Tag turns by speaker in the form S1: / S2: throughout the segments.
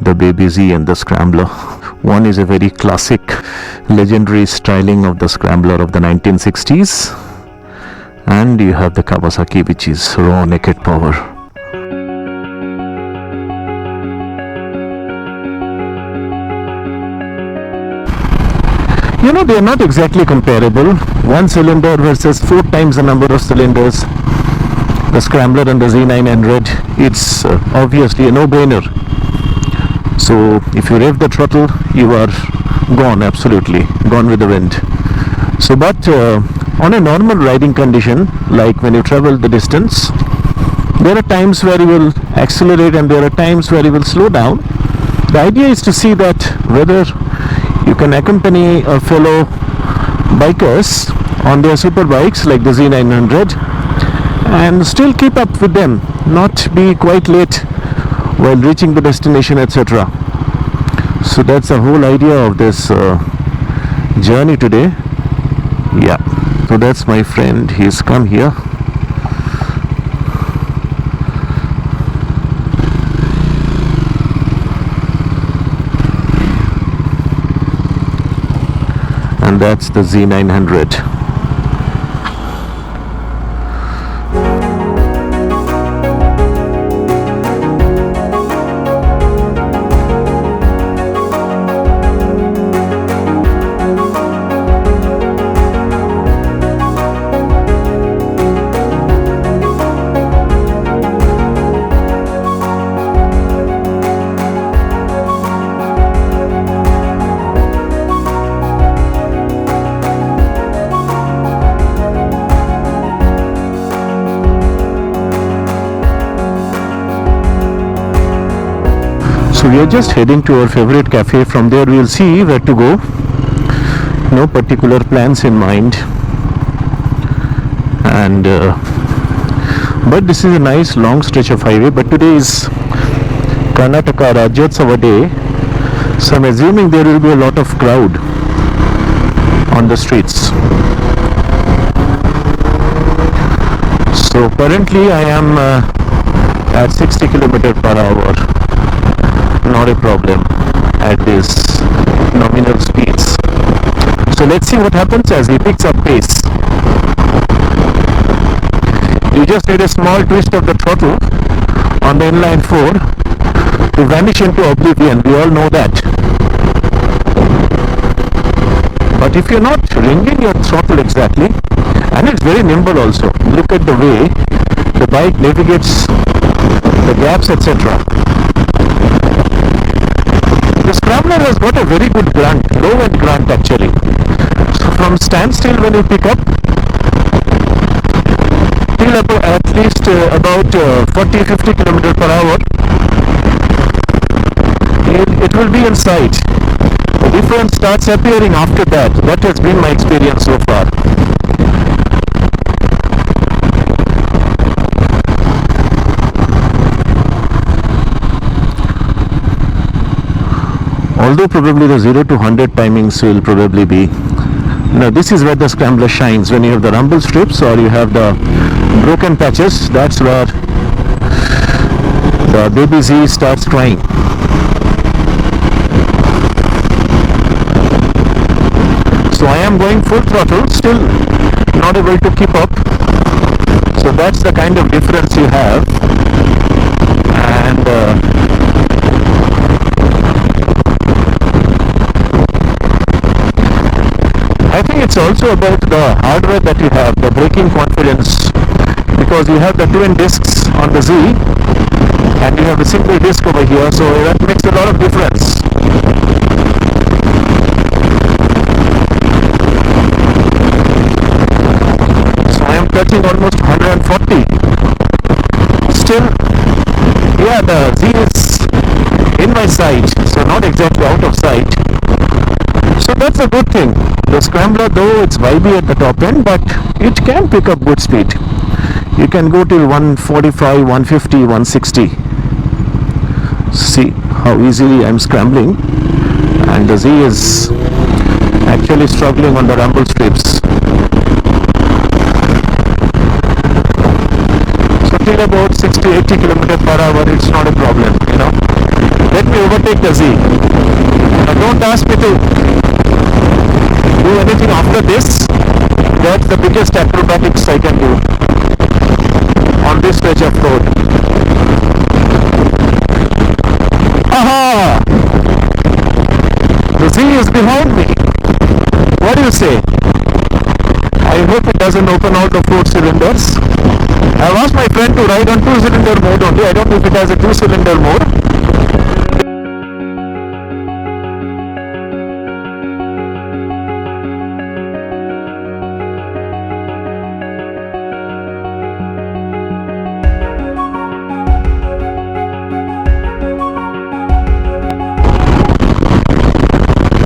S1: the Baby Z and the Scrambler. One is a very classic, legendary styling of the Scrambler of the 1960s, and you have the Kawasaki, which is raw naked power. You know, they are not exactly comparable. One cylinder versus 4 times the number of cylinders. The Scrambler and the Z900, it's obviously a no-brainer. So if you rev the throttle, you are gone, absolutely gone with the wind. So but on a normal riding condition, like when you travel the distance, there are times where you will accelerate and there are times where you will slow down. The idea is to see that whether you can accompany a fellow bikers on their super bikes like the Z900 and still keep up with them, not be quite late while reaching the destination, etc. So that's the whole idea of this journey today. Yeah, so that's my friend, he's come here. And that's the Z900. So we are just heading to our favorite cafe. From there we'll see where to go. No particular plans in mind. And but this is a nice long stretch of highway. But today is Karnataka Rajyotsava day, so I'm assuming there will be a lot of crowd on the streets. So currently I am at 60 km/h. Not a problem at this nominal speeds. So let's see what happens as he picks up pace. You just need a small twist of the throttle on the inline 4 to vanish into oblivion. We all know that. But if you're not ringing your throttle exactly, and it's very nimble also, look at the way the bike navigates the gaps, etc. The Scrambler has got a very good grunt, low end grunt actually. So from standstill when you pick up till at least about 40-50 km/h, it will be in sight. The difference starts appearing after that. That has been my experience so far. Although probably the 0 to 100 timings will probably be. Now this is where the Scrambler shines, when you have the rumble strips or you have the broken patches. That's where the Baby Z starts crying. So I am going full throttle, still not able to keep up. So that's the kind of difference you have. And I think it's also about the hardware that you have, the braking confidence, because you have the twin discs on the Z and you have a single disc over here, so that makes a lot of difference. So I am touching almost 140. Still, yeah, the Z is in my sight, so not exactly out of sight. So that's a good thing. The Scrambler, though it's vibey at the top end, but it can pick up good speed. You can go till 145, 150, 160. See how easily I'm scrambling, and the Z is actually struggling on the rumble strips. So till about 60-80 km/h, it's not a problem, you know. Let me overtake the Z. Now don't ask me to do anything after this. That's the biggest acrobatics I can do on this stretch of road. Aha! The Z is behind me. What do you say? I hope it doesn't open all the 4 cylinders. I've asked my friend to ride on 2-cylinder mode only. I don't know if it has a 2-cylinder mode.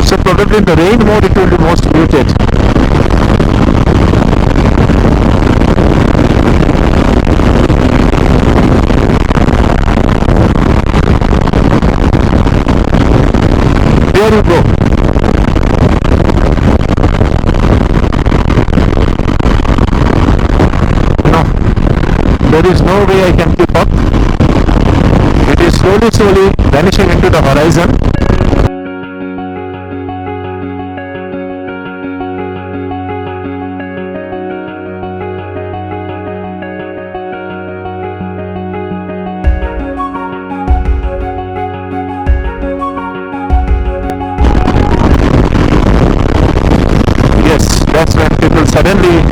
S1: So probably in the rain mode it will be most muted. There you go. No, there is no way I can keep up. It is slowly vanishing into the horizon. That's when people suddenly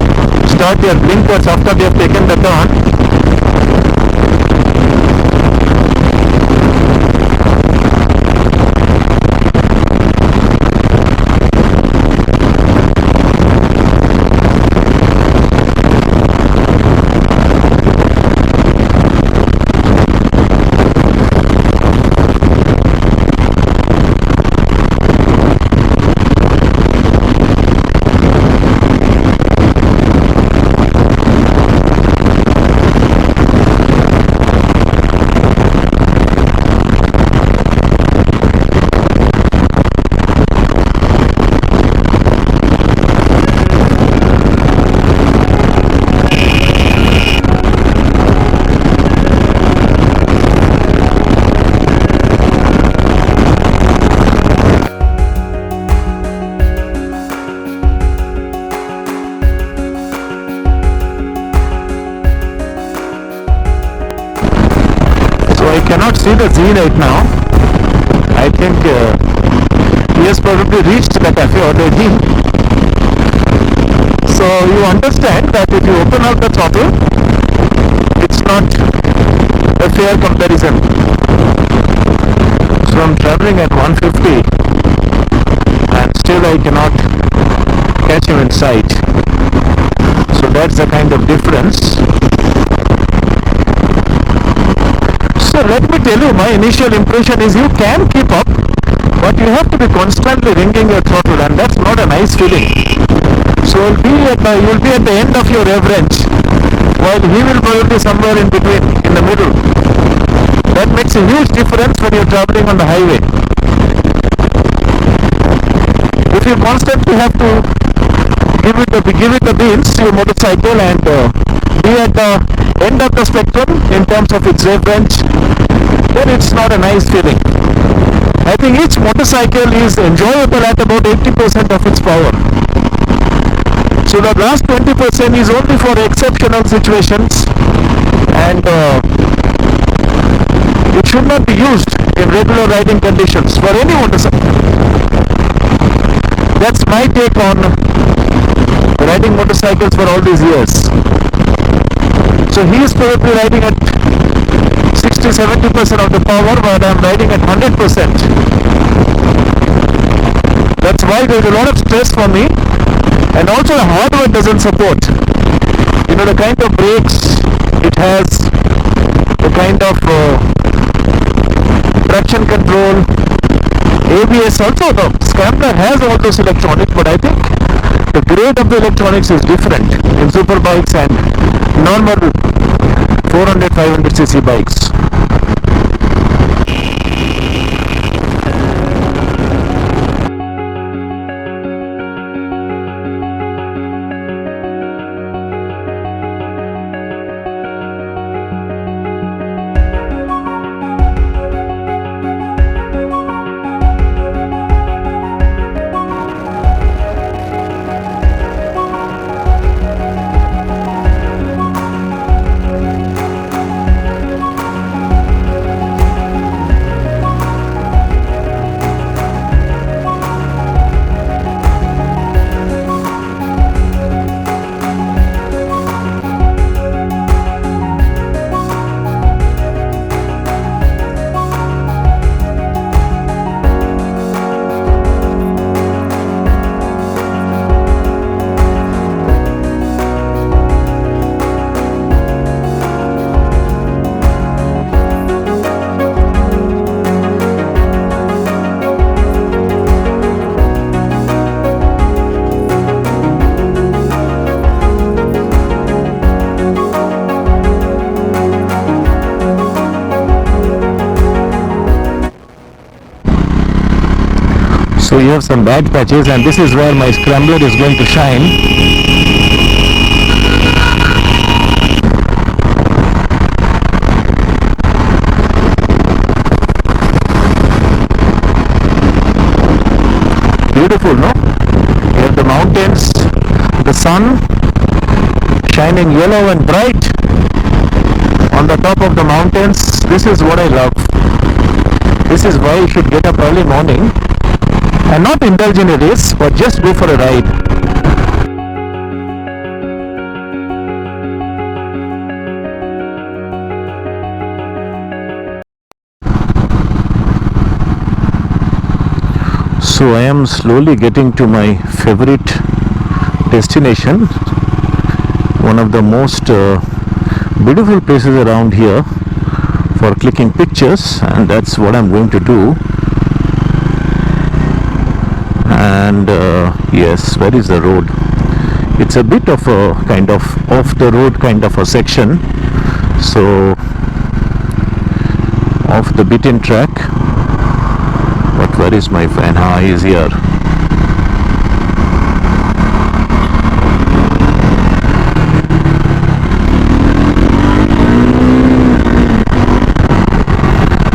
S1: start their blinkers after they have taken the turn. I cannot see the Z right now. I think he has probably reached the cafe already. So you understand that if you open up the throttle, it's not a fair comparison. So I'm traveling at 150 and still I cannot catch him in sight. So that's the kind of difference. So let me tell you, my initial impression is you can keep up, but you have to be constantly ringing your throttle, and that's not a nice feeling. So you'll be at the end of your rev range, while he will probably somewhere in between, in the middle. That makes a huge difference when you're traveling on the highway. If you constantly have to give it the beans to your motorcycle and be at the end of the spectrum in terms of its rev range, then it's not a nice feeling. I think each motorcycle is enjoyable at about 80% of its power. So the last 20% is only for exceptional situations, and it should not be used in regular riding conditions for any motorcycle. That's my take on riding motorcycles for all these years. So he is probably riding at 60-70% of the power, but I am riding at 100%. That's why there is a lot of stress for me, and also the hardware doesn't support. You know, the kind of brakes it has, the kind of traction control, ABS. Also the Scrambler has all those electronics, but I think the grade of the electronics is different in superbikes and normal 400-500cc bikes. So you have some bad patches, and this is where my Scrambler is going to shine. Beautiful, no? You have the mountains, the sun shining yellow and bright on the top of the mountains. This is what I love. This is why you should get up early morning and not indulge in a race, but just go for a ride. So I am slowly getting to my favorite destination, one of the most beautiful places around here for clicking pictures, and that's what I'm going to do. And yes, where is the road? It's a bit of a kind of off the road kind of a section, so off the beaten track. But where is my friend? He's here.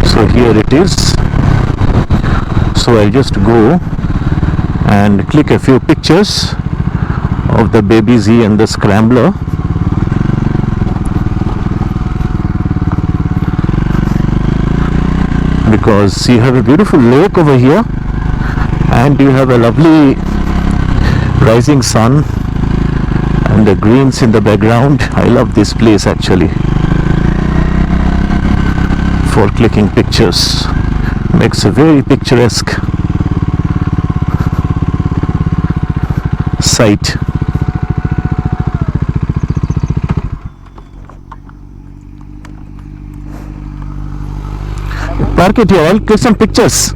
S1: So here it is. So I'll just go and click a few pictures of the baby Z and the Scrambler. Because you have a beautiful lake over here, and you have a lovely rising sun and the greens in the background. I love this place actually for clicking pictures. Makes a very picturesque sight. Park it here, I'll click some pictures.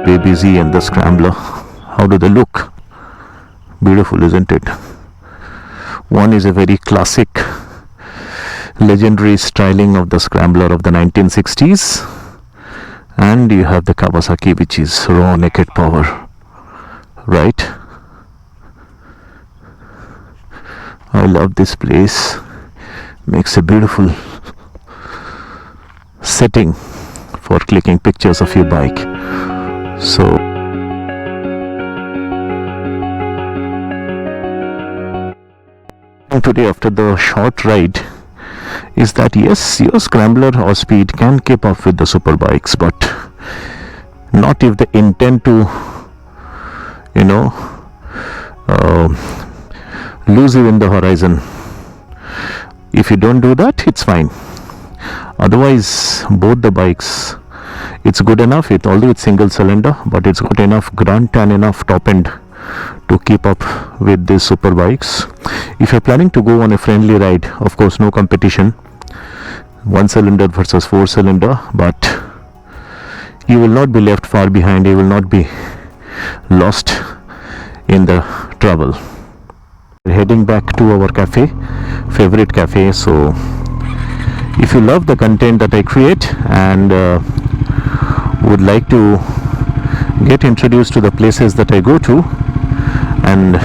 S1: Baby Z and the Scrambler. How do they look? Beautiful, isn't it? One is a very classic, legendary styling of the Scrambler of the 1960s, and you have the Kawasaki, which is raw naked power. Right? I love this place. Makes a beautiful setting for clicking pictures of your bike. So today, after the short ride, is that yes, your Scrambler or Speed can keep up with the super bikes, but not if they intend to lose you in the horizon. If you don't do that, it's fine. Otherwise, both the bikes, it's good enough. Although it's single cylinder, but it's got enough grunt and enough top end to keep up with these super bikes. If you're planning to go on a friendly ride, of course, no competition, 1 cylinder versus 4 cylinder, but you will not be left far behind. You will not be lost in the travel. We're heading back to our cafe, favorite cafe. So if you love the content that I create and would like to get introduced to the places that I go to and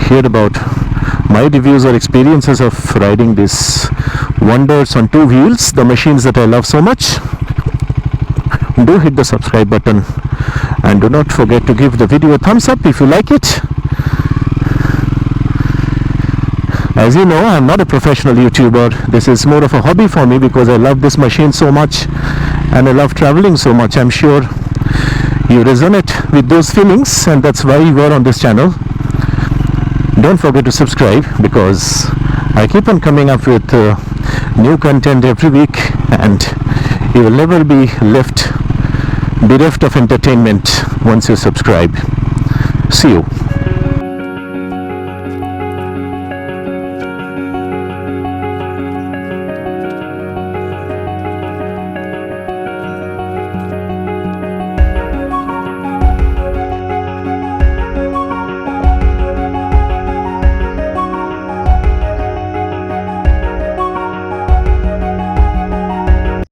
S1: hear about my reviews or experiences of riding these wonders on 2 wheels, the machines that I love so much, do hit the subscribe button and do not forget to give the video a thumbs up if you like it. As you know, I'm not a professional YouTuber. This is more of a hobby for me because I love this machine so much and I love traveling so much. I'm sure you resonate with those feelings, and that's why you are on this channel. Don't forget to subscribe because I keep on coming up with new content every week, and you will never be bereft of entertainment once you subscribe. See you.